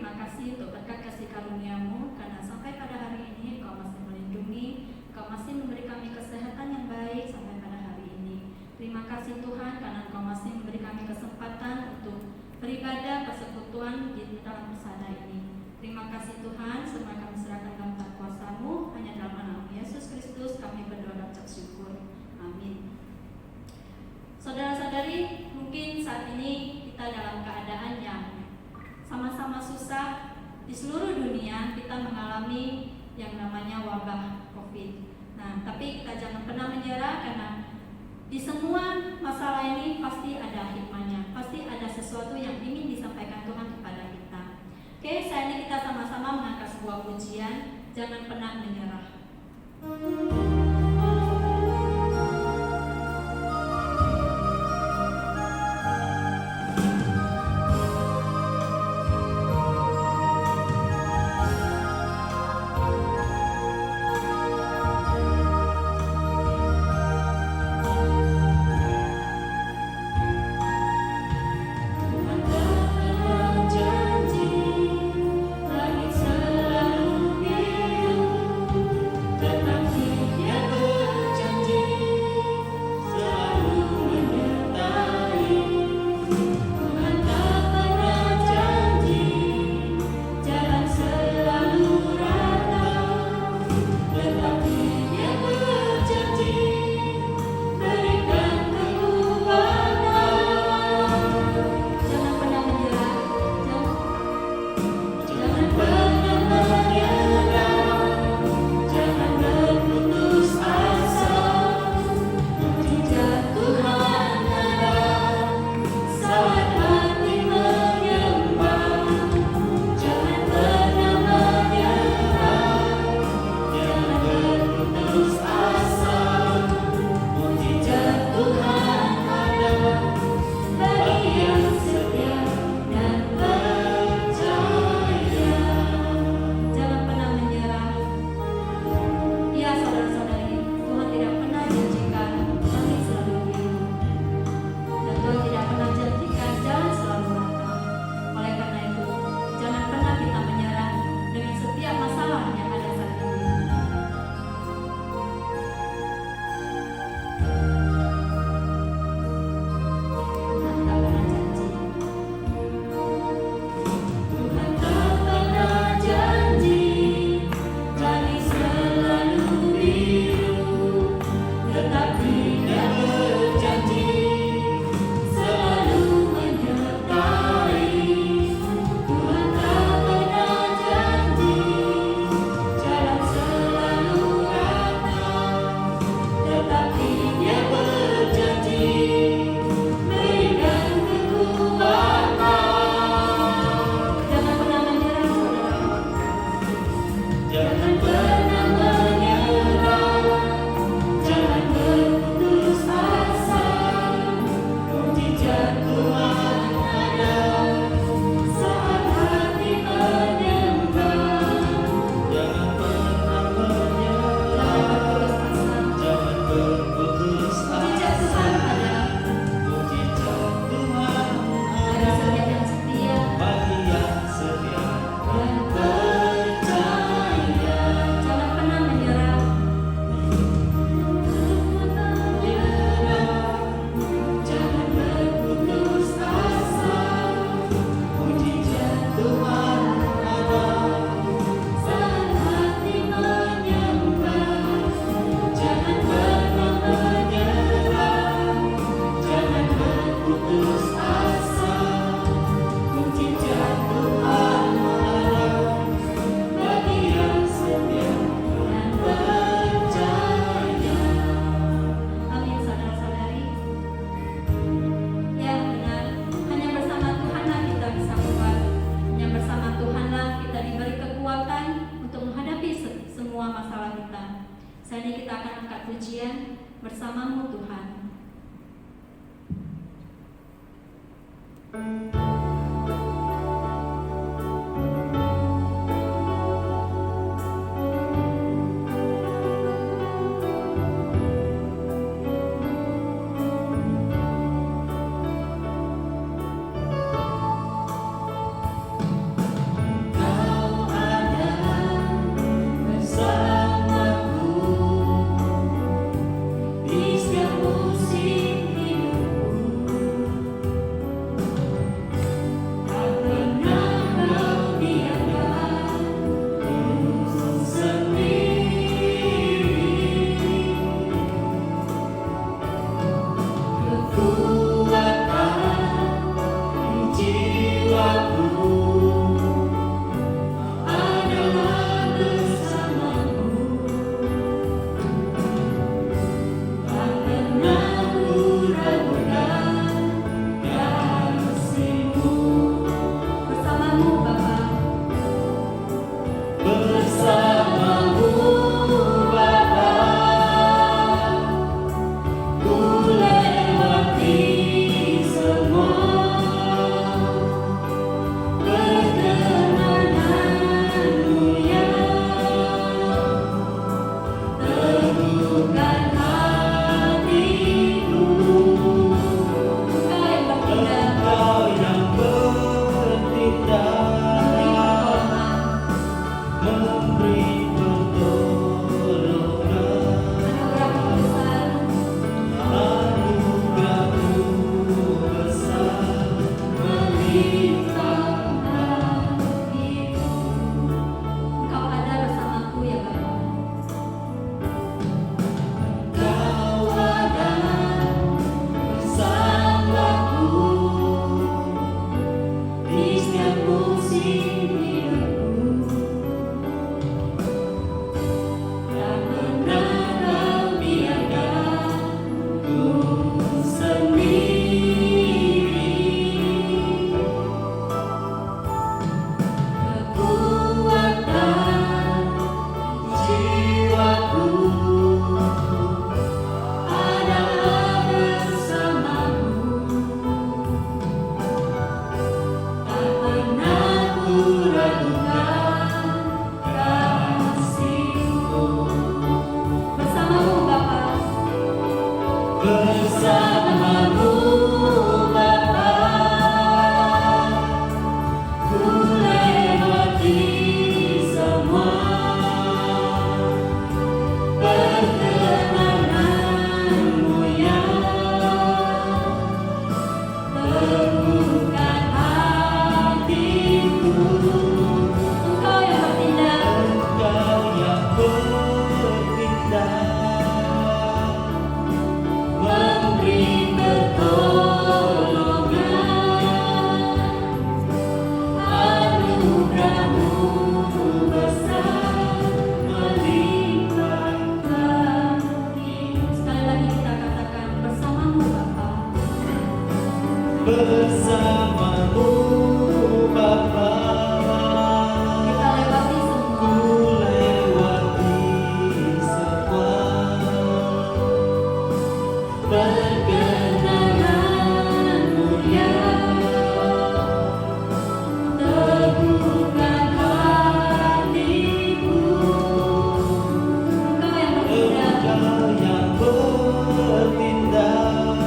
terima kasih untuk berkat kasih karunia-Mu, karena sampai pada hari ini Engkau masih melindungi, Engkau masih memberi kami kesehatan yang baik sampai pada hari ini. Terima kasih Tuhan, karena Engkau masih memberi kami kesempatan untuk beribadah persekutuan di dalam persada ini. Terima kasih Tuhan, semua kami serahkan dalam kuasa-Mu, hanya dalam nama Yesus Kristus kami berdoa dan ucap syukur. Amin. Saudara-saudari, mungkin saat ini kita dalam keadaan yang sama-sama susah. Di seluruh dunia kita mengalami yang namanya wabah COVID. Nah, tapi kita jangan pernah menyerah, karena di semua masalah ini pasti ada hikmahnya, pasti ada sesuatu yang ingin disampaikan Tuhan kepada kita. Oke, saat ini kita sama-sama mengangkat sebuah pujian, jangan pernah menyerah. Bersamamu Bapa, Kita lewati semua. ku lewati semua perkenangan mulia, teguhkan hatiku. Engkau yang bertindak,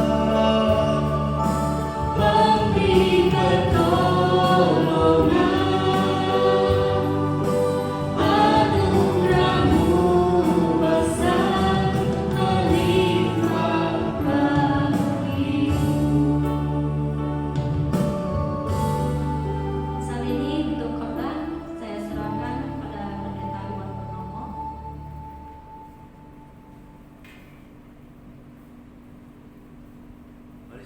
Memberi pertolongan, anugerah-Mu besar melimpah bagiku. saat ini untuk khotbah saya serahkan pada Pendeta Iwan Purnomo. Mari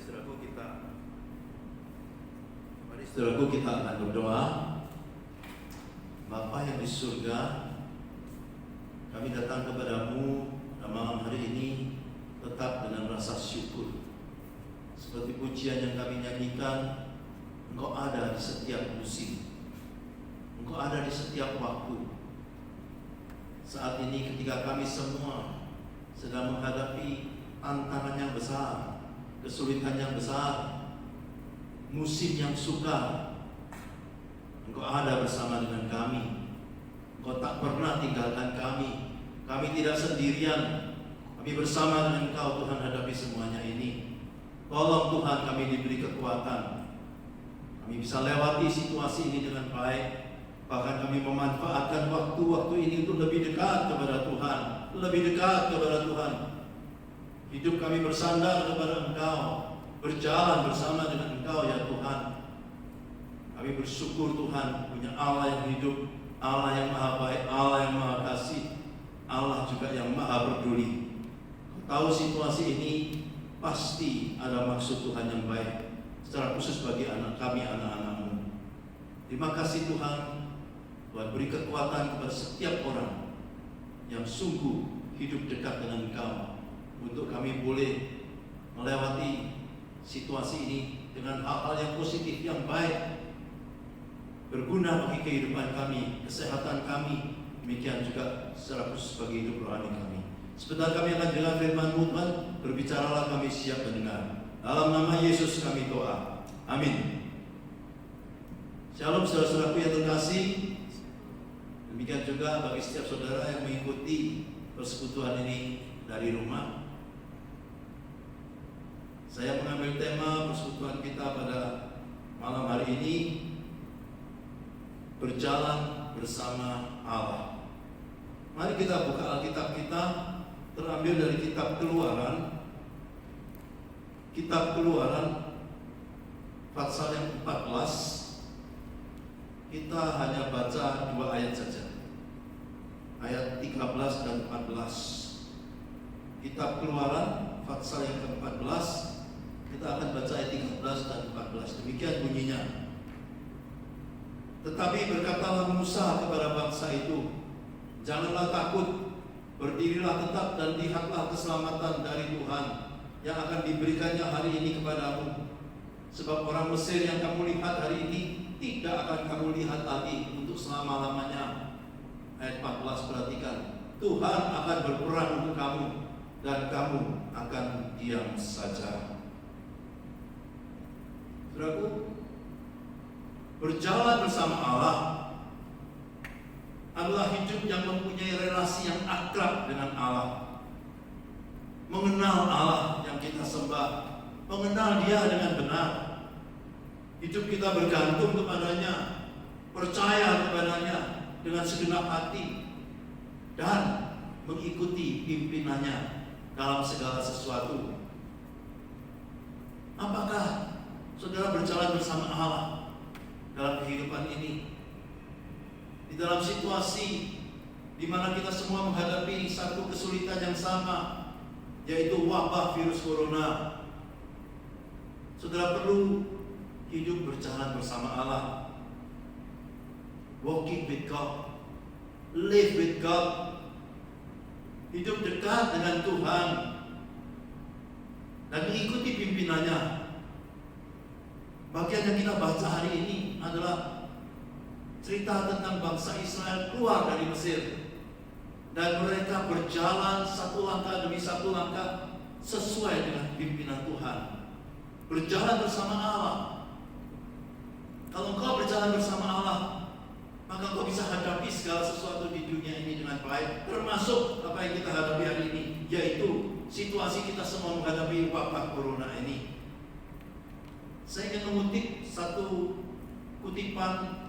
saudaraku kita akan berdoa. Bapa yang di surga, kami datang kepadamu pada malam hari ini tetap dengan rasa syukur. Seperti pujian yang kami nyanyikan, Engkau ada di setiap musim, Engkau ada di setiap waktu. Saat ini ketika kami semua sedang menghadapi tantangan yang besar, kesulitan yang besar, musim yang sukar, Engkau ada bersama dengan kami. Engkau tak pernah tinggalkan kami. Kami tidak sendirian. Kami bersama dengan Engkau Tuhan hadapi semuanya ini. Tolong Tuhan kami diberi kekuatan. Kami bisa lewati situasi ini dengan baik. Bahkan kami memanfaatkan waktu-waktu ini untuk lebih dekat kepada Tuhan. Lebih dekat kepada Tuhan. Hidup kami bersandar kepada Engkau, berjalan bersama dengan Engkau ya Tuhan. Kami bersyukur Tuhan punya Allah yang hidup, Allah yang maha baik, Allah yang maha kasih, Allah juga yang maha peduli. Kau tahu situasi ini pasti ada maksud Tuhan yang baik, secara khusus bagi anak kami, anak-anak-Mu. Terima kasih Tuhan, Tuhan beri kekuatan kepada setiap orang yang sungguh hidup dekat dengan Engkau, untuk kami boleh melewati situasi ini dengan hal-hal yang positif, yang baik, berguna bagi kehidupan kami, kesehatan kami, demikian juga secara khusus bagi hidup rohani kami. Sebentar kami akan dengar firman-Mu Tuhan, berbicaralah kami siap mendengar. Dalam nama Yesus kami doa. Amin. Shalom saudara-saudaraku yang terkasih. Demikian juga bagi setiap saudara yang mengikuti persekutuan ini dari rumah. Saya mengambil tema persekutuan kita pada malam hari ini, berjalan bersama Allah. Mari kita buka Alkitab kita, terambil dari kitab Keluaran. Kitab Keluaran pasal yang 14. Kita hanya baca 2 ayat saja, ayat 13 dan 14. Kitab Keluaran pasal yang ke-14, kita akan baca ayat 13 dan 14. Demikian bunyinya. Tetapi berkatalah Musa kepada bangsa itu, janganlah takut, berdirilah tetap dan lihatlah keselamatan dari Tuhan yang akan diberikannya hari ini kepadamu. Sebab orang Mesir yang kamu lihat hari ini tidak akan kamu lihat lagi untuk selama-lamanya. Ayat 14, perhatikan. Tuhan akan berperang untuk kamu dan kamu akan diam saja. Saudaraku, berjalan bersama Allah adalah hidup yang mempunyai relasi yang akrab dengan Allah. Mengenal Allah yang kita sembah, mengenal Dia dengan benar. Hidup kita bergantung kepadanya, segenap hati dan mengikuti pimpinannya dalam segala sesuatu. Apakah saudara berjalan bersama Allah dalam kehidupan ini? Di dalam situasi di mana kita semua menghadapi satu kesulitan yang sama, yaitu wabah virus corona, saudara perlu hidup berjalan bersama Allah, walking with God, live with God, hidup dekat dengan Tuhan dan mengikuti pimpinannya. Bagian yang kita baca hari ini adalah cerita tentang bangsa Israel keluar dari Mesir, dan mereka berjalan satu langkah demi satu langkah sesuai dengan pimpinan Tuhan, berjalan bersama Allah. Kalau engkau berjalan bersama Allah, maka engkau bisa hadapi segala sesuatu di dunia ini dengan baik, termasuk apa yang kita hadapi hari ini, yaitu situasi kita semua menghadapi wabah corona ini. Saya ingin mengutip satu kutipan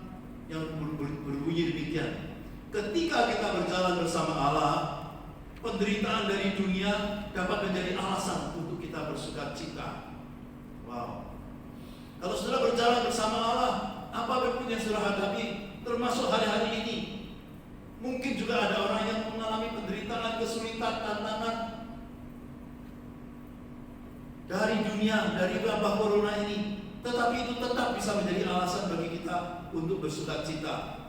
yang berbunyi demikian: ketika kita berjalan bersama Allah, penderitaan dari dunia dapat menjadi alasan untuk kita bersukacita. Wow. Kalau saudara berjalan bersama Allah, apapun yang saudara hadapi, termasuk hari-hari ini, mungkin juga ada orang yang mengalami penderitaan, kesulitan, tantangan dari dunia, dari wabah corona ini, tetapi itu tetap bisa menjadi alasan bagi kita untuk bersukacita.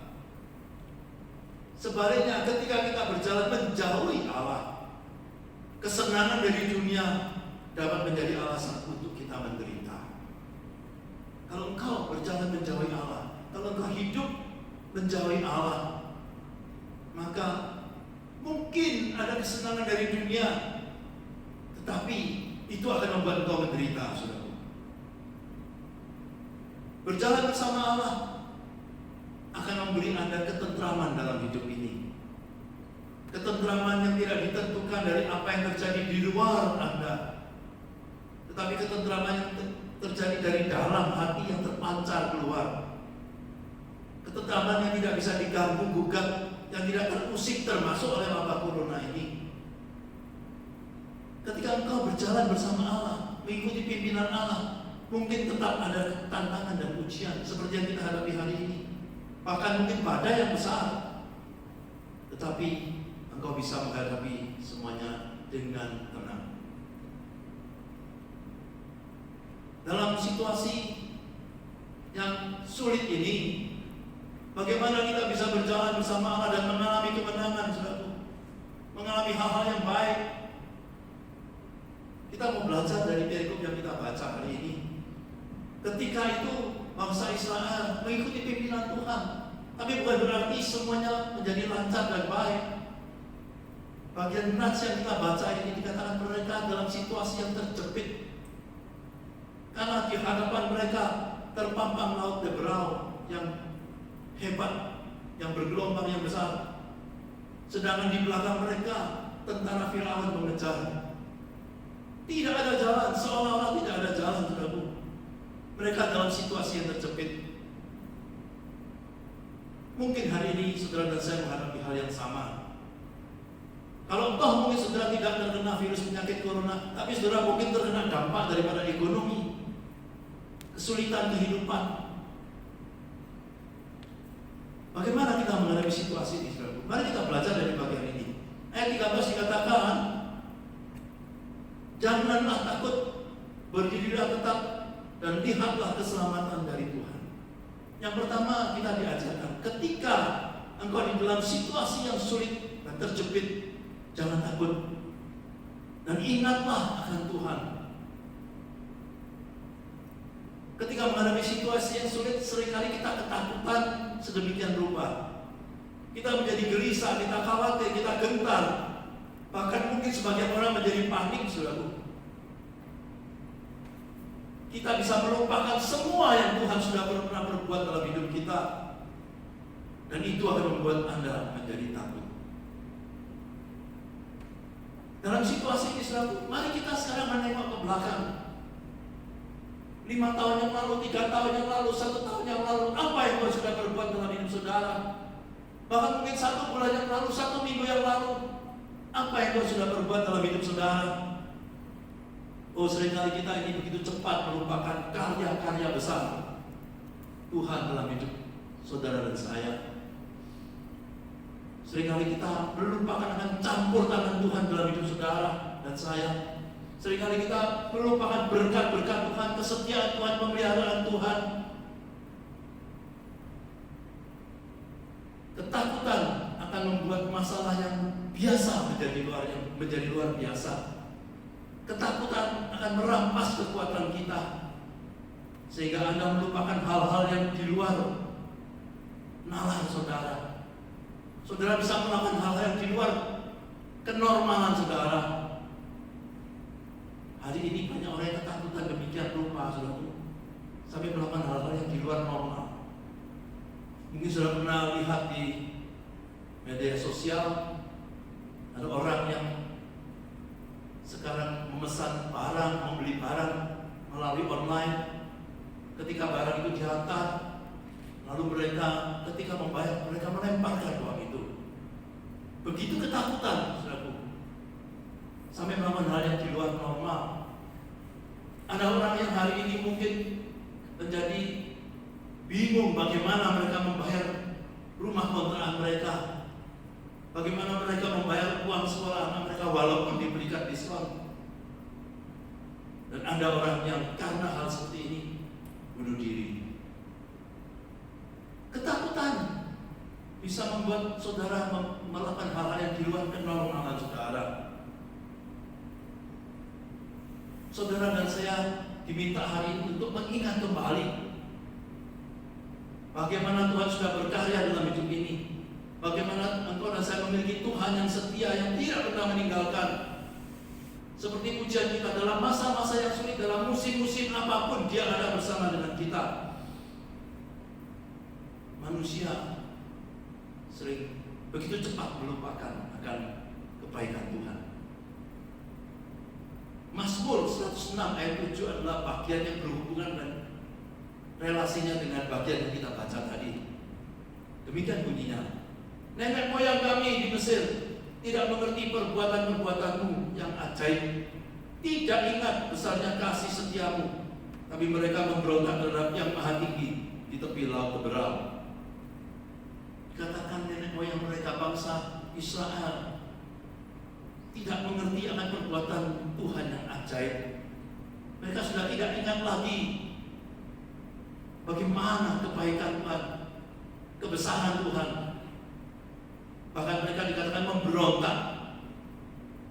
Sebaliknya, ketika kita berjalan menjauhi Allah, kesenangan dari dunia dapat menjadi alasan untuk kita menderita. Kalau engkau berjalan menjauhi Allah, kalau engkau hidup menjauhi Allah, maka mungkin ada kesenangan dari dunia, tetapi itu akan membuat engkau menderita, saudara. Berjalan bersama Allah akan memberi Anda ketentraman dalam hidup ini. Ketentraman yang tidak ditentukan dari apa yang terjadi di luar Anda, tetapi ketentraman yang terjadi dari dalam hati yang terpancar keluar. Ketentraman yang tidak bisa diganggu gugat, yang tidak terusik termasuk oleh wabah corona ini. Ketika engkau berjalan bersama Allah, mengikuti pimpinan Allah, mungkin tetap ada tantangan dan ujian seperti yang kita hadapi hari ini. Bahkan mungkin badai yang besar, tetapi engkau bisa menghadapi semuanya dengan tenang. Dalam situasi yang sulit ini, bagaimana kita bisa berjalan bersama Allah dan mengalami kemenangan, saudara? Mengalami hal-hal yang baik. Kita mau belajar dari perikop yang kita baca hari ini. Ketika itu bangsa Israel mengikuti pimpinan Tuhan, tapi bukan berarti semuanya menjadi lancar dan baik. Bagian nats yang kita baca ini dikatakan mereka dalam situasi yang terjepit, karena di hadapan mereka terpampang laut Debrau yang hebat, yang bergelombang yang besar, sedangkan di belakang mereka tentara Firaun mengejar. Tidak ada jalan, seolah-olah tidak ada jalan, saudaraku. Mereka dalam situasi yang terjepit. Mungkin hari ini saudara dan saya menghadapi hal yang sama. Kalau toh mungkin saudara tidak terkena virus penyakit corona, tapi saudara mungkin terkena dampak daripada ekonomi, kesulitan kehidupan. Bagaimana kita menghadapi situasi ini, saudara? Mari kita belajar dari bagian ini. Ayat 13 dikatakan, janganlah takut, berdirilah tetap dan lihatlah keselamatan dari Tuhan. Yang pertama kita diajarkan, ketika engkau di dalam situasi yang sulit dan terjepit, jangan takut dan ingatlah akan Tuhan. Ketika menghadapi situasi yang sulit, seringkali kita ketakutan sedemikian rupa. Kita menjadi gelisah, kita khawatir, kita gentar. Bahkan mungkin sebagian orang menjadi panik, saudara. Kita bisa melupakan semua yang Tuhan sudah pernah berbuat dalam hidup kita, dan itu akan membuat Anda menjadi takut. Dalam situasi ini, saudara, mari kita sekarang menengok ke belakang. 5 tahun yang lalu, 3 tahun yang lalu, 1 tahun yang lalu, apa yang Tuhan sudah berbuat dalam hidup saudara? Bahkan mungkin 1 bulan yang lalu, 1 minggu yang lalu. Apa yang Tuhan sudah perbuat dalam hidup saudara? Oh, seringkali kita ini begitu cepat melupakan karya-karya besar Tuhan dalam hidup saudara dan saya. Seringkali kita melupakan akan campur tangan Tuhan dalam hidup saudara dan saya. Seringkali kita melupakan berkat-berkat Tuhan, kesetiaan Tuhan, pemeliharaan Tuhan. Ketakutan akan membuat masalah yang biasa menjadi luar biasa. Ketakutan akan merampas kekuatan kita, sehingga Anda melupakan hal-hal yang di luar nalar saudara. Saudara bisa melakukan hal-hal yang di luar kenormalan saudara. Hari ini banyak orang yang ketakutan demikian lupa saudara, sampai melakukan hal-hal yang di luar normal. Mungkin sudah pernah lihat di media sosial ada orang yang sekarang memesan barang, membeli barang melalui online. Ketika barang itu diantar, lalu mereka ketika membayar, mereka melemparkan uang itu. Begitu ketakutan, saudaraku, sampai melakukan hal yang di luar normal. Ada orang yang hari ini mungkin menjadi bingung bagaimana mereka membayar rumah kontrakan mereka, bagaimana mereka membayar uang sekolah anak mereka walaupun diberikan diskon. Dan ada orang yang karena hal seperti ini bunuh diri. Ketakutan bisa membuat saudara melakukan hal-hal yang di luar kenormalan saudara. Saudara dan saya diminta hari ini untuk mengingat kembali bagaimana Tuhan sudah berkarya dalam hidup ini. Bagaimana engkau dan saya memiliki Tuhan yang setia, yang tidak pernah meninggalkan. Seperti pujian kita, dalam masa-masa yang sulit, dalam musim-musim apapun, Dia ada bersama dengan kita. Manusia sering begitu cepat melupakan akan kebaikan Tuhan. Mazmur 106 ayat 7 adalah bagian yang berhubungan dan relasinya dengan bagian yang kita baca tadi. Demikian bunyinya. Nenek moyang kami di Mesir tidak mengerti perbuatan-perbuatanmu yang ajaib, tidak ingat besarnya kasih setiamu, tapi mereka memberontak terhadap yang maha tinggi di tepi laut Teberau. Dikatakan nenek moyang mereka bangsa Israel tidak mengerti akan perbuatan Tuhan yang ajaib. Mereka sudah tidak ingat lagi bagaimana kebaikan Tuhan, kebesaran Tuhan. Bahkan mereka dikatakan memberontak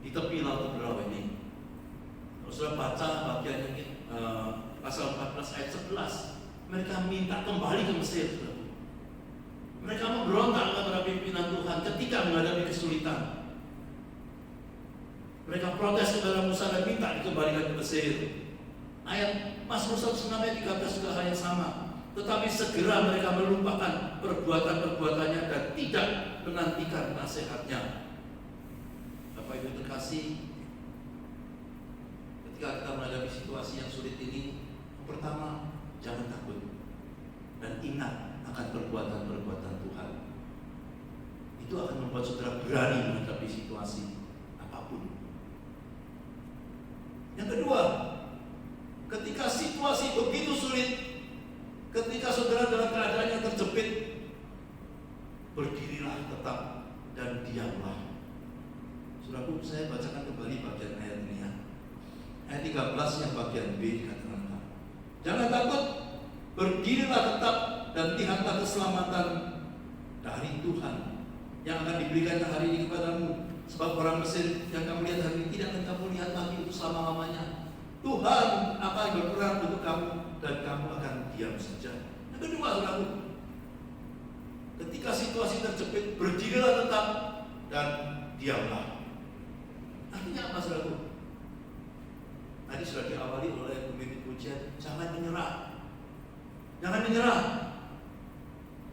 di tepi laut Teberau ini. Kalau sudah baca bagian ini, pasal 14 ayat 11, mereka minta kembali ke Mesir. Mereka memberontak kepada pimpinan Tuhan ketika menghadapi kesulitan. Mereka protes kepada Musa dan minta dikembalikan ke Mesir. Ayat Mazmur 106 ayat 13 juga hal yang sama. Tetapi segera mereka melupakan perbuatan-perbuatannya dan tidak menantikan nasihatnya. Bapak Ibu terkasih, ketika kita menghadapi situasi yang sulit ini, yang pertama, jangan takut dan ingat akan perbuatan-perbuatan Tuhan. Itu akan membuat saudara berani menghadapi situasi apapun. Yang kedua, ketika situasi begitu sulit, ketika saudara dalam keadaan yang terjepit, berdirilah tetap dan diamlah. Saudaraku, saya bacakan kembali bagian ayat ini ya. Ayat 13 yang bagian B dikatakan, jangan takut, berdirilah tetap dan lihatlah keselamatan dari Tuhan yang akan diberikan hari ini kepadamu. Sebab orang Mesir yang kamu lihat hari ini tidak akan kamu lihat lagi untuk selama-lamanya. Tuhan akan berperan untuk kamu dan kamu akan diam saja. Yang kedua, saudaraku, ketika situasi terjepit, berdirilah tetap dan diamlah. Artinya apa, saudaraku? Tadi sudah diawali oleh pemimpin pujian, jangan menyerah. Jangan menyerah.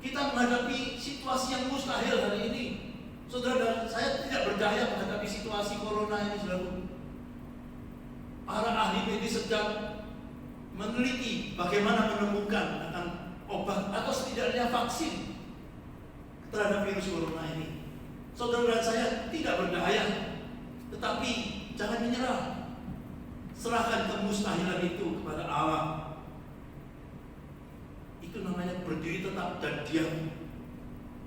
Kita menghadapi situasi yang mustahil hari ini. Saudara dan saya tidak berdaya menghadapi situasi corona ini, saudaraku. Para ahli medis sedang meneliti bagaimana menemukan akan obat atau setidaknya vaksin. terhadap virus corona ini. Saudara saya tidak berdaya, tetapi jangan menyerah. Serahkan kemustahilan itu kepada Allah. Itu namanya berdiri tetap dan diam.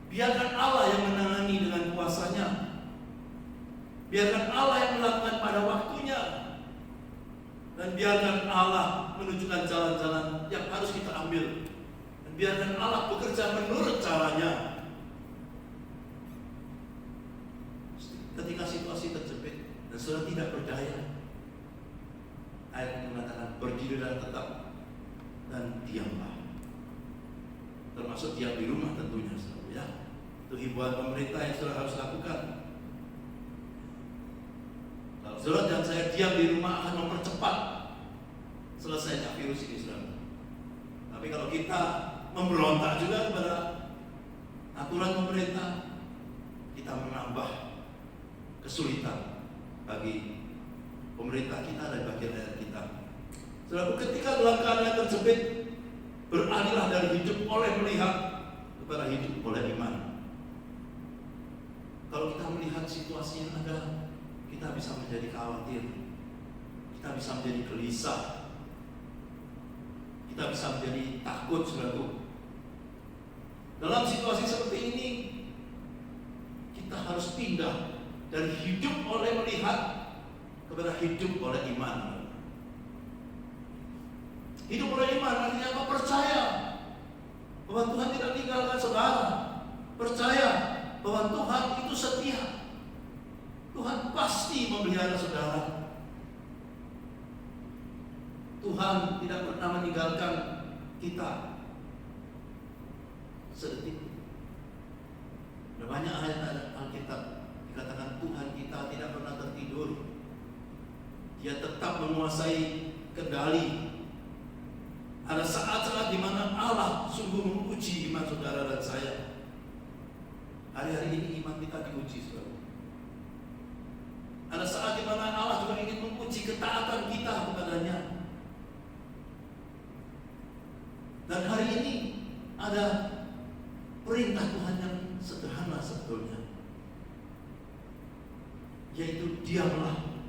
Biarkan Allah yang menangani dengan kuasanya. Biarkan Allah yang melakukan pada waktunya. Dan biarkan Allah menunjukkan jalan-jalan yang harus kita ambil. Dan biarkan Allah bekerja menurut caranya. Ketika situasi terjepit dan sudah tidak berdaya, ayat mengatakan berdirilah tetap dan diamlah. Termasuk diam di rumah tentunya, ya. Itu himbauan pemerintah yang sudah harus lakukan. Kalau saudara dan saya diam di rumah akan mempercepat selesainya virus ini, saudara. Tapi kalau kita memberontak juga kepada aturan pemerintah, kita menambah kesulitan bagi pemerintah kita dan bagi rakyat kita. Saudara, ketika dalam keadaan terjepit, beralihlah dari hidup oleh melihat kepada hidup oleh iman. Kalau kita melihat situasi yang ada, kita bisa menjadi khawatir, kita bisa menjadi gelisah, kita bisa menjadi takut, saudaraku. Dalam situasi seperti ini, kita harus pindah dari hidup oleh melihat kepada hidup oleh iman. Hidup oleh iman artinya apa? Percaya bahwa Tuhan tidak tinggalkan saudara. Percaya bahwa Tuhan itu setia. Tuhan pasti memelihara saudara. Tuhan tidak pernah meninggalkan kita sedetik. Ada banyak ayat Alkitab dikatakan Tuhan kita tidak pernah tertidur. Dia tetap menguasai kendali. Ada saat-saat di mana Allah sungguh menguji iman saudara dan saya. Hari-hari ini iman kita diuji, saudara. Ada saat di mana Allah juga ingin menguji ketaatan kita kepadanya. Dan hari ini ada perintah Tuhan yang sederhana sebetulnya, yaitu diamlah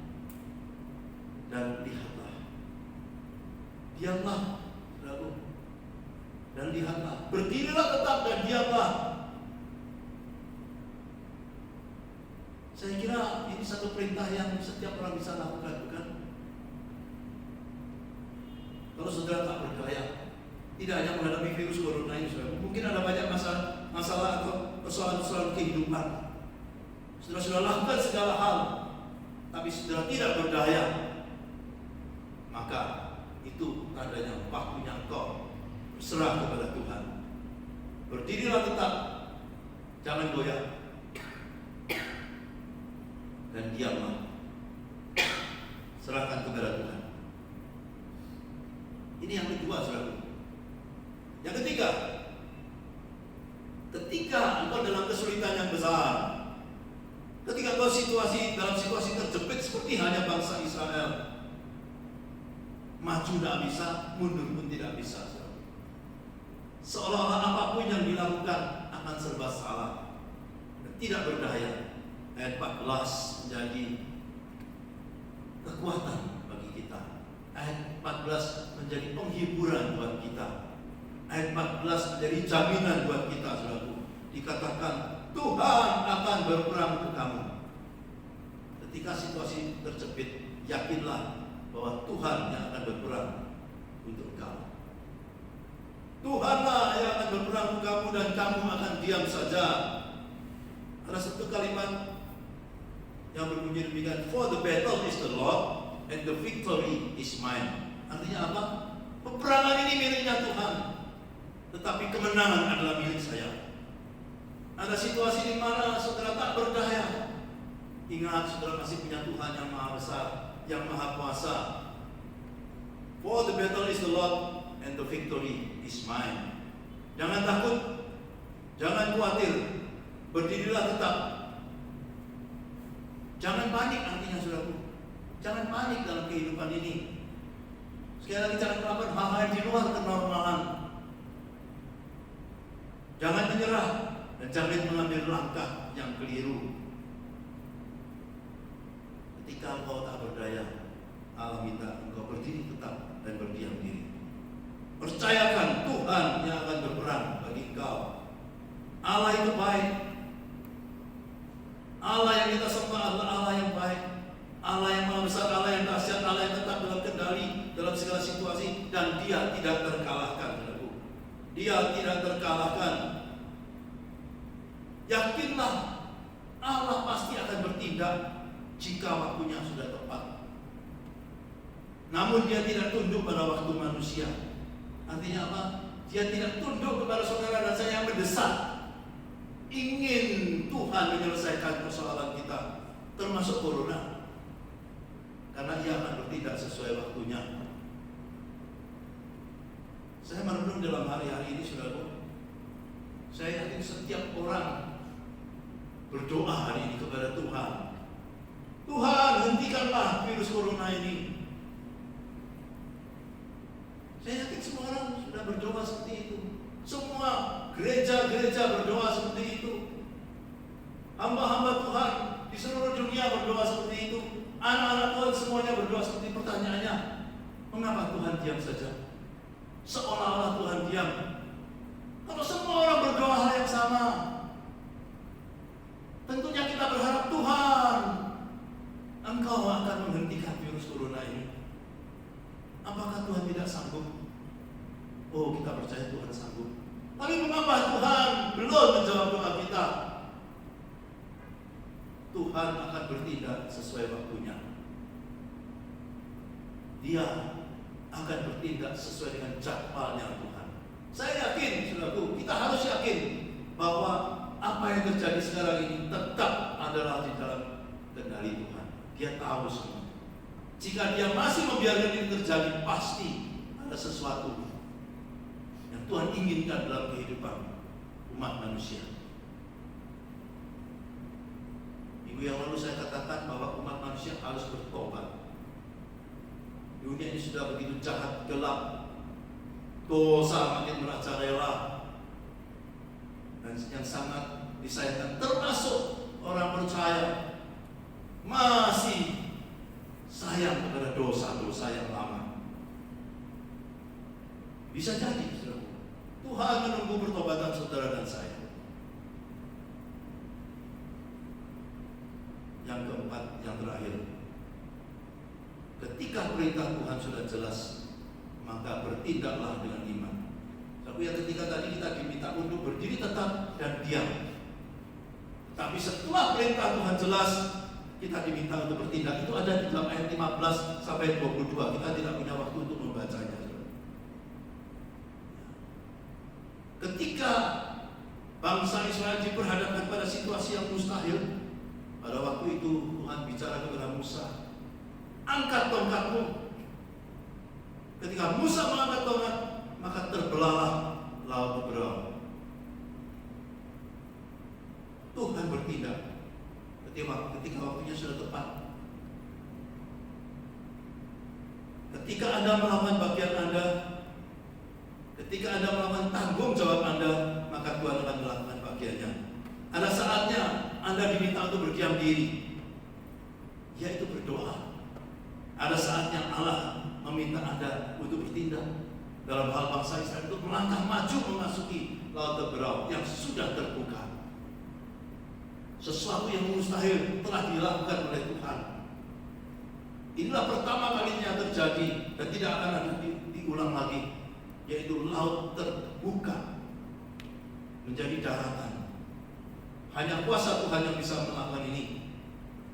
dan lihatlah. Diamlah dan lihatlah. Berdirilah tetap dan diamlah. Saya kira ini satu perintah yang setiap orang bisa lakukan, bukan? Kalau saudara tak berdaya, tidak hanya menghadapi virus corona ini, saudara, mungkin ada banyak masalah atau persoalan-persoalan kehidupan. Saudara sudah lakukan segala hal, tapi saudara tidak berdaya, maka itu tandanya waktunya engkau berserah kepada Tuhan. Berdirilah tetap, jangan goyah, dan diamlah. Serahkan kepada Tuhan. Ini yang kedua, saudara. Yang ketiga, ketika engkau dalam kesulitan yang besar, ketika engkau dalam situasi terjepit seperti hanya bangsa Israel, maju tidak bisa, mundur pun tidak bisa. Seolah-olah apapun yang dilakukan akan serba salah dan tidak berdaya. Ayat 14 menjadi kekuatan bagi kita. Ayat 14 menjadi penghiburan buat kita. Ayat 14 menjadi jaminan buat kita, saudaraku. Dikatakan Tuhan akan berperang untuk kamu. Ketika situasi terjepit, yakinlah bahwa Tuhan yang akan berperang untuk kamu. Tuhanlah yang akan berperang untuk kamu dan kamu akan diam saja. Ada satu kalimat yang berbunyi demikian, for the battle is the Lord and the victory is mine. Artinya apa? Peperangan ini miliknya Tuhan, tetapi kemenangan adalah milik saya. Ada situasi di mana saudara tak berdaya. Ingat, saudara masih punya Tuhan yang maha besar, yang maha kuasa. For the battle is the Lord and the victory is mine. Jangan takut, jangan khawatir, berdirilah tetap. Jangan panik, artinya saudaraku. Jangan panik dalam kehidupan ini. Sekali lagi, jangan melakukan hal-hal di luar kenormalan. Jangan menyerah. dan jangan mengambil langkah yang keliru. Ketika engkau tak berdaya, Allah minta engkau berdiri tetap dan berdiam diri. Percayakan Tuhan yang akan berperan bagi engkau. Allah itu baik. Allah yang kita sembah adalah Allah yang baik. Allah yang maha besar, Allah yang dahsyat, Allah yang tetap dalam kendali dalam segala situasi, dan Dia tidak terkalahkan. Dia tidak terkalahkan. Yakinlah Allah pasti akan bertindak jika waktunya sudah tepat. Namun Dia tidak tunduk pada waktu manusia. Artinya apa? Dia tidak tunduk kepada saudara dan saya yang mendesak ingin Tuhan menyelesaikan persoalan kita, termasuk corona, karena Ia akan bertindak sesuai waktunya. Saya merenung dalam hari-hari ini, saudara. Saya yakin setiap orang berdoa hari ini kepada Tuhan. Tuhan, hentikanlah virus corona ini. Saya yakin semua orang sudah berdoa seperti itu. Semua gereja-gereja berdoa seperti itu. Hamba-hamba Tuhan di seluruh dunia berdoa seperti itu. Anak-anak Tuhan semuanya berdoa seperti itu. Pertanyaannya, mengapa Tuhan diam saja? Seolah-olah Tuhan diam. Kalau semua orang berdoa hal yang sama, tentunya kita berharap Tuhan, Engkau akan menghentikan virus corona ini. Apakah Tuhan tidak sanggup? Oh, kita percaya Tuhan sanggup. Tapi mengapa Tuhan belum menjawab doa kita? Tuhan akan bertindak sesuai waktunya. Dia akan bertindak sesuai dengan jadwalnya Tuhan. Saya yakin, saudaraku, kita harus yakin bahwa apa yang terjadi sekarang ini tetap adalah di dalam kendali Tuhan. Dia tahu semua. Jika Dia masih membiarkan ini terjadi, pasti ada sesuatu yang Tuhan inginkan dalam kehidupan umat manusia. Minggu yang lalu saya katakan bahwa umat manusia harus bertobat. Dunia ini sudah begitu jahat, gelap, dosa makin merajalela, dan yang sangat disayangkan termasuk orang percaya masih sayang kepada dosa-dosa yang lama. Bisa jadi, saudara, Tuhan menunggu pertobatan saudara dan saya. Yang keempat, yang terakhir, ketika perintah Tuhan sudah jelas, maka bertindaklah dengan iman. Tapi yang ketika tadi kita diminta untuk berdiri tetap dan diam. Tapi setelah perintah Tuhan jelas, kita diminta untuk bertindak. Itu ada di dalam ayat 15 sampai 22. Kita tidak punya waktu untuk membacanya. Ketika bangsa Israel diperhadapkan pada situasi yang mustahil, pada waktu itu Tuhan bicara kepada Musa, angkat tongkatmu. Ketika Musa mengangkat tongkat, maka terbelahlah laut berau. Tuhan bertindak ketika waktunya sudah tepat. Ketika Anda melakukan bagian Anda, ketika Anda melakukan tanggung jawab Anda, maka Tuhan akan melakukan bagiannya. Ada saatnya Anda diminta untuk berdiam diri, yaitu berdoa. Ada saatnya Allah meminta Anda untuk bertindak. Dalam hal bangsa Israel itu melangkah maju memasuki laut berau yang sudah terbuka. Sesuatu yang mustahil telah dilakukan oleh Tuhan. Inilah pertama kalinya terjadi dan tidak akan ada diulang lagi, yaitu laut terbuka menjadi daratan. Hanya kuasa Tuhan yang bisa melakukan ini.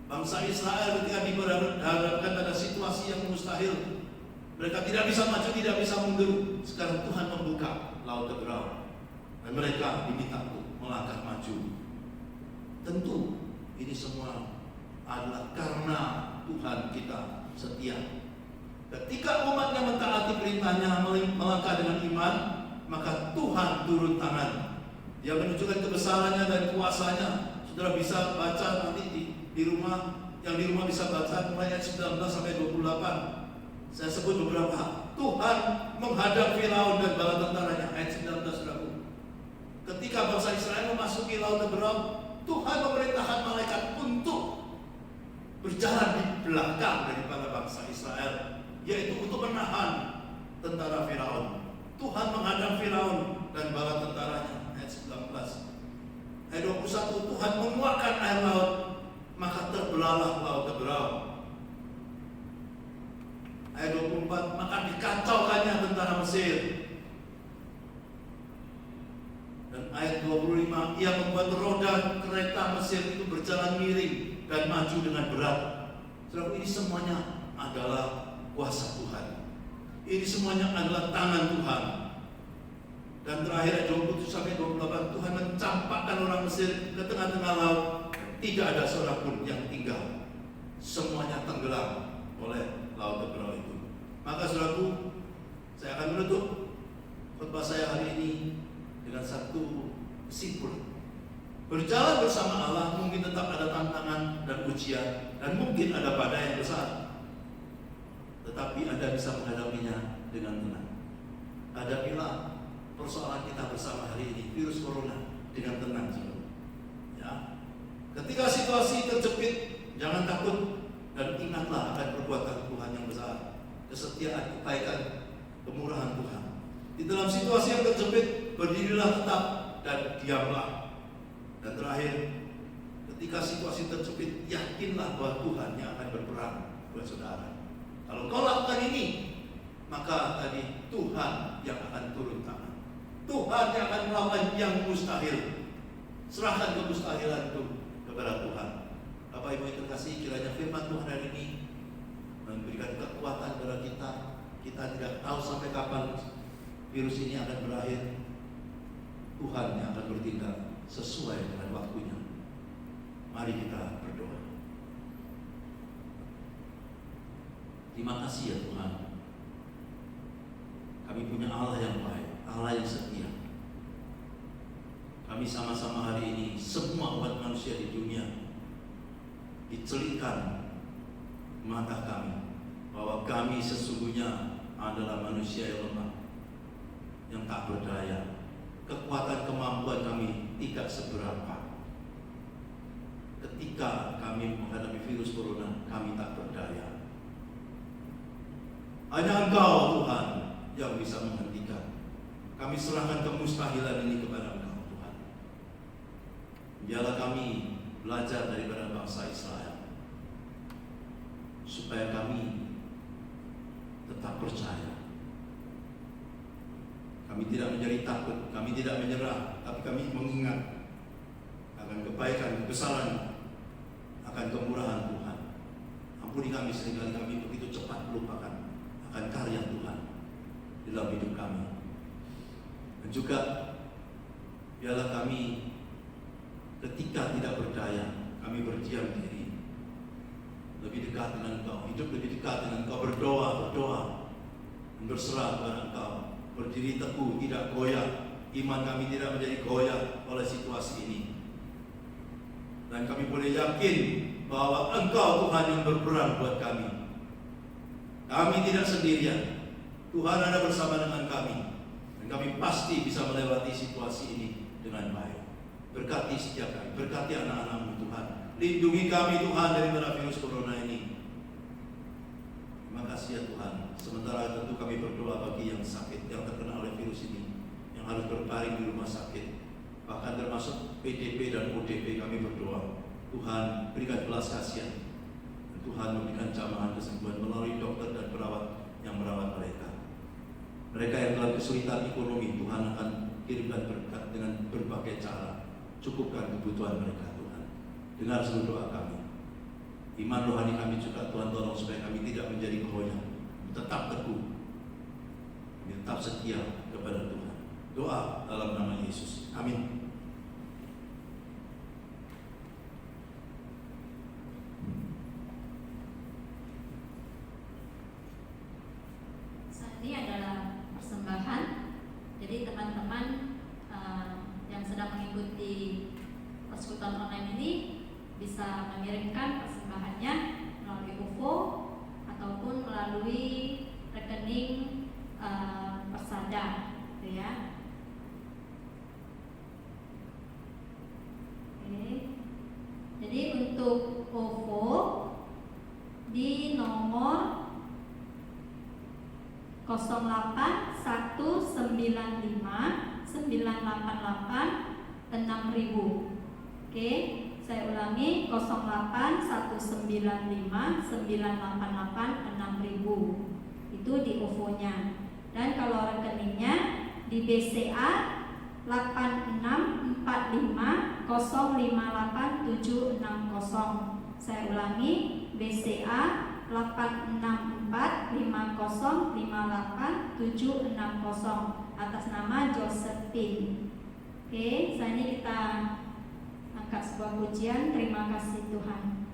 Bangsa Israel ketika dihadapkan pada situasi yang mustahil, mereka tidak bisa maju, tidak bisa mundur. Sekarang Tuhan membuka laut berau dan mereka diminta untuk melangkah maju. Tentu ini semua adalah karena Tuhan kita setia. Ketika umatnya mentaati perintahnya, melangkah dengan iman, maka Tuhan turun tangan. Dia menunjukkan kebesarannya dan kuasanya. Saudara bisa baca nanti di rumah, yang di rumah bisa baca mulai ayat 19 sampai 28. Saya sebut beberapa. Tuhan menghadap Firaun dan bala tentaranya, ayat 19. Ketika bangsa Israel memasuki Laut Teberau, Tuhan memerintahkan malaikat untuk berjalan di belakang daripada bangsa Israel, yaitu untuk menahan tentara Firaun. Tuhan menghadang Firaun dan bala tentaranya. Ayat 19. Ayat 21, Tuhan menguatkan air laut, maka terbelahlah Laut Teberau. Ayat 24, maka dikacaukannya tentara Mesir. Dan ayat 25, ia membuat roda kereta Mesir itu berjalan miring dan maju dengan berat. Saudara, ini semuanya adalah kuasa Tuhan. Ini semuanya adalah tangan Tuhan. Dan terakhir ayat 27 sampai 28, Tuhan mencampakkan orang Mesir ke tengah-tengah laut. Tidak ada seorang pun yang tinggal. Semuanya tenggelam oleh Laut Teberau itu. Maka saudaraku, saya akan menutup khotbah saya hari ini dengan satu kesimpulan. Berjalan bersama Allah mungkin tetap ada tantangan dan ujian, dan mungkin ada badai yang besar, tetapi Anda bisa menghadapinya dengan tenang. Hadapilah persoalan kita bersama hari ini, virus corona, dengan tenang, saudara. Ya. Ketika situasi terjepit, jangan takut dan ingatlah akan perbuatan Tuhan yang besar, kesetiaan, kebaikan, kemurahan Tuhan. Di dalam situasi yang terjepit, berdirilah tetap dan diamlah. Dan terakhir, ketika situasi terjepit, yakinlah bahwa Tuhan yang akan berperang buat saudara. Kalau kau lakukan ini, maka tadi Tuhan yang akan turun tangan. Tuhan yang akan melakukan yang mustahil. Serahkan kemustahilan itu kepada Tuhan. Bapak Ibu yang terkasih, kiranya firman Tuhan hari ini memberikan kekuatan kepada kita. Kita tidak tahu sampai kapan virus ini akan berakhir. Tuhan yang akan bertindak sesuai dengan waktunya. Mari kita berdoa. Terima kasih ya Tuhan. Kami punya Allah yang baik, Allah yang setia. Kami sama-sama hari ini, semua umat manusia di dunia, dicelitkan mata kami bahwa kami sesungguhnya adalah manusia yang lemah, yang tak berdaya. Kekuatan kemampuan kami tidak seberapa. Ketika kami menghadapi virus corona, kami tak berdaya. Hanya Engkau Tuhan yang bisa menghentikan. Kami serahkan kemustahilan ini kepada Engkau Tuhan. Biarlah kami belajar daripada bangsa Israel, supaya kami tetap percaya. Kami tidak menjadi takut, kami tidak menyerah, tapi kami mengingat akan kebaikan, kebesaran, akan kemurahan Tuhan. Ampuni kami seringkali kami begitu cepat melupakan akan karya Tuhan dalam hidup kami. Dan juga biarlah kami ketika tidak berdaya, kami berdiam diri, lebih dekat dengan Engkau, hidup lebih dekat dengan Engkau, berdoa, berserah kepada Engkau, berdiri teguh, tidak goyah. Iman kami tidak menjadi goyah oleh situasi ini. Dan kami boleh yakin bahwa Engkau Tuhan yang berperang buat kami. Kami tidak sendirian. Tuhan ada bersama dengan kami. Dan kami pasti bisa melewati situasi ini dengan baik. Berkati setiap kami, berkati anak-anak-Mu Tuhan. Lindungi kami Tuhan daripada virus corona ini. Terima kasih ya Tuhan. Sementara tentu kami berdoa bagi yang sakit, yang terkena oleh virus ini, yang harus berbaring di rumah sakit, bahkan termasuk PDP dan ODP. Kami berdoa Tuhan berikan belas kasihan, Tuhan memberikan jamahan kesembuhan melalui dokter dan perawat yang merawat mereka. Mereka yang dalam kesulitan ekonomi, Tuhan akan kirimkan berkat dengan berbagai cara. Cukupkan kebutuhan mereka Tuhan. Dengar seluruh doa kami. Iman rohani kami juga Tuhan tolong supaya kami tidak menjadi goyah, tetap teguh, tetap setia kepada Tuhan. Doa dalam nama Yesus. Amin. Saat ini adalah persembahan. Jadi teman-teman yang sedang mengikuti persekutuan online ini bisa mengirimkan persembahannya melalui UFO ataupun melalui rekening Persada, gitu ya. untuk OVO di nomor 081959886.000. Oke, saya ulangi 081959886.000. Itu di OVO-nya. Dan kalau rekeningnya di BCA 8645058760. Saya ulangi, BCA 8645058760 atas nama Josephine. Oke, saat ini kita angkat sebuah pujian. Terima kasih Tuhan.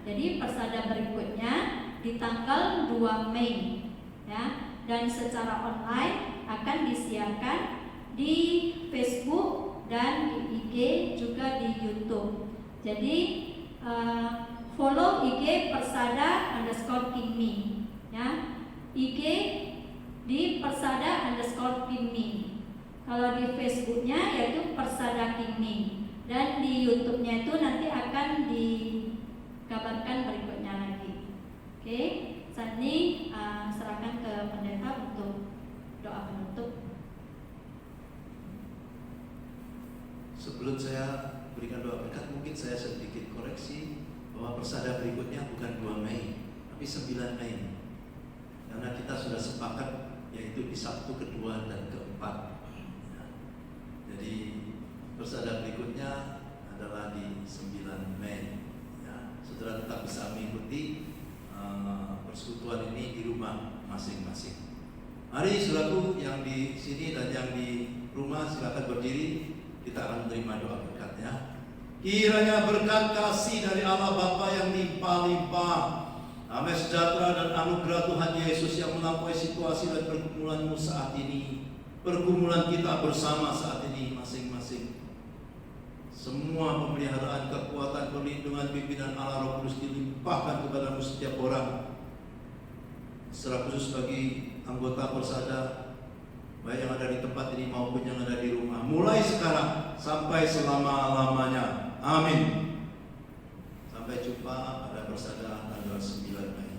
Jadi persada berikutnya di tanggal 2 Mei ya, dan secara online akan disiarkan di Facebook dan di IG juga di YouTube. Jadi follow IG persada_kingmi ya, IG di persada_kingmi. Kalau di Facebooknya yaitu Persada Kingmi, dan di YouTube-nya itu nanti akan dikabarkan berikutnya lagi. Oke, saat ini serahkan ke pendeta untuk doa penutup. Sebelum saya berikan doa berkat, mungkin saya sedikit koreksi bahwa persada berikutnya bukan 2 Mei, tapi 9 Mei. Karena kita sudah sepakat yaitu di Sabtu kedua dan keempat. Jadi persada berikutnya adalah di 9 Mei. Ya, saudara tetap bisa mengikuti persekutuan ini di rumah masing-masing. Mari saudaraku yang di sini dan yang di rumah silakan berdiri. Kita akan menerima doa berkatnya. Kiranya berkat kasih dari Allah Bapa yang limpah-limpah, damai sejahtera dan anugerah Tuhan Yesus yang melampaui situasi dan pergumulanmu saat ini, pergumulan kita bersama saat ini masing-masing, semua pemeliharaan, kekuatan, perlindungan, pimpinan Allah Roh Kudus dilimpahkan kepadamu setiap orang. Secara khusus bagi anggota Persada, baik yang ada di tempat ini maupun yang ada di rumah, mulai sekarang sampai selama-lamanya. Amin. Sampai jumpa pada Persada tanggal 9 Mei.